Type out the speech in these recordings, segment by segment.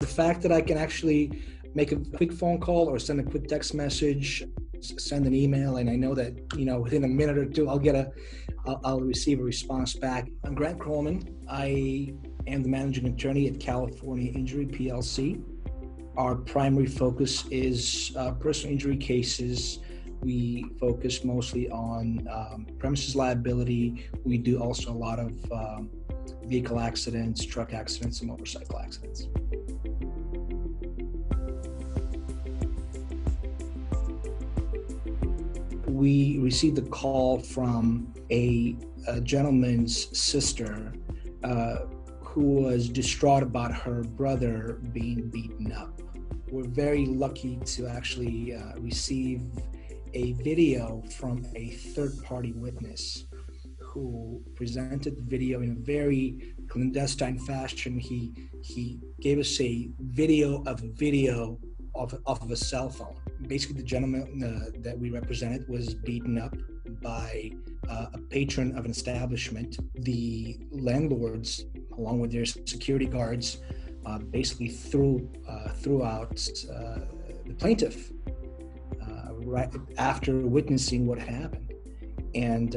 The fact that I can actually make a quick phone call or send a quick text message, send an email, and I know that, within a minute or two, I'll receive a response back. I'm Grant Crhoelman. I am the managing attorney at California Injury PLC. Our primary focus is personal injury cases. We focus mostly on premises liability. We do also a lot of vehicle accidents, truck accidents, and motorcycle accidents. We received a call from a gentleman's sister who was distraught about her brother being beaten up. We're very lucky to actually receive a video from a third-party witness who presented the video in a very clandestine fashion. He gave us a video of off of a cell phone. Basically, the gentleman that we represented was beaten up by a patron of an establishment. The landlords, along with their security guards, basically threw out the plaintiff right after witnessing what happened. And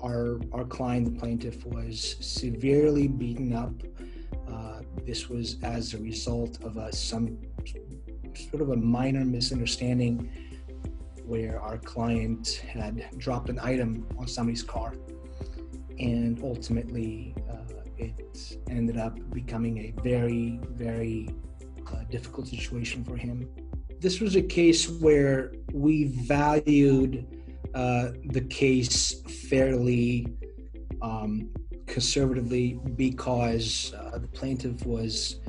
our client, the plaintiff, was severely beaten up. This was as a result of some sort of a minor misunderstanding where our client had dropped an item on somebody's car, and ultimately it ended up becoming a very, very difficult situation for him. This was a case where we valued the case fairly conservatively because the plaintiff was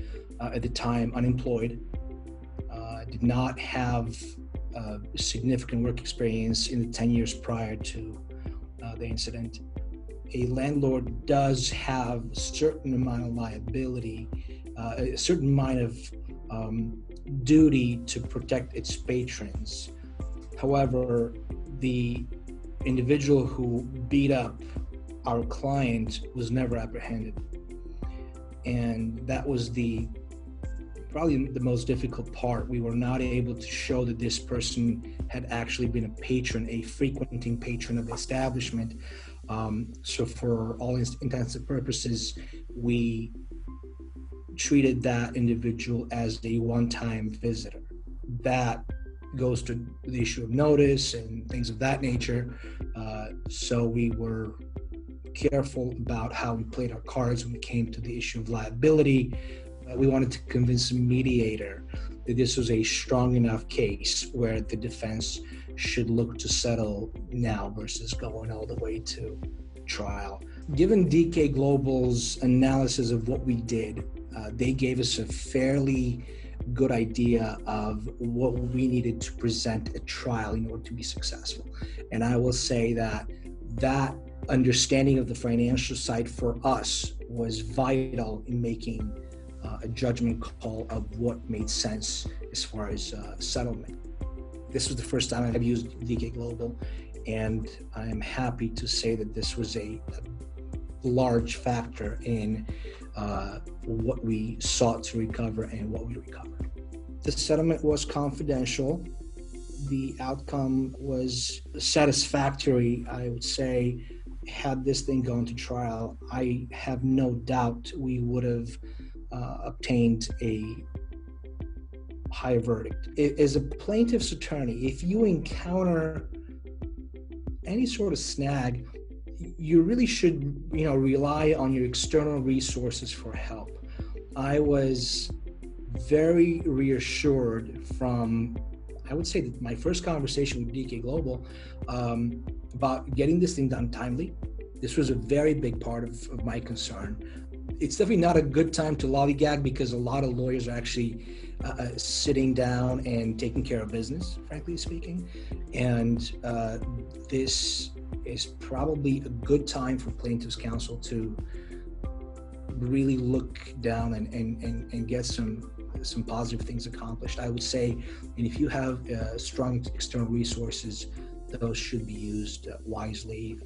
at the time unemployed, did not have significant work experience in the 10 years prior to the incident. A landlord does have a certain amount of liability, a certain amount of duty to protect its patrons. However, the individual who beat up our client was never apprehended. And that was probably the most difficult part. We were not able to show that this person had actually been a patron, a frequenting patron of the establishment. So for all intents and purposes, we treated that individual as a one-time visitor. That goes to the issue of notice and things of that nature. So we were careful about how we played our cards when it came to the issue of liability. We wanted to convince a mediator that this was a strong enough case where the defense should look to settle now versus going all the way to trial. Given DK Global's analysis of what we did, they gave us a fairly good idea of what we needed to present at trial in order to be successful. And I will say that understanding of the financial side for us was vital in making a judgment call of what made sense as far as settlement. This was the first time I've used DK Global, and I am happy to say that this was a large factor in what we sought to recover and what we recovered. The settlement was confidential. The outcome was satisfactory, I would say. Had this thing gone to trial, I have no doubt we would have obtained a high verdict. As a plaintiff's attorney, if you encounter any sort of snag, you really should, rely on your external resources for help. I was very reassured from, I would say, that my first conversation with DK Global about getting this thing done timely. This was a very big part of my concern. It's definitely not a good time to lollygag because a lot of lawyers are actually sitting down and taking care of business, frankly speaking. And this is probably a good time for plaintiff's counsel to really look down and get some positive things accomplished, I would say. And if you have strong external resources, those should be used wisely.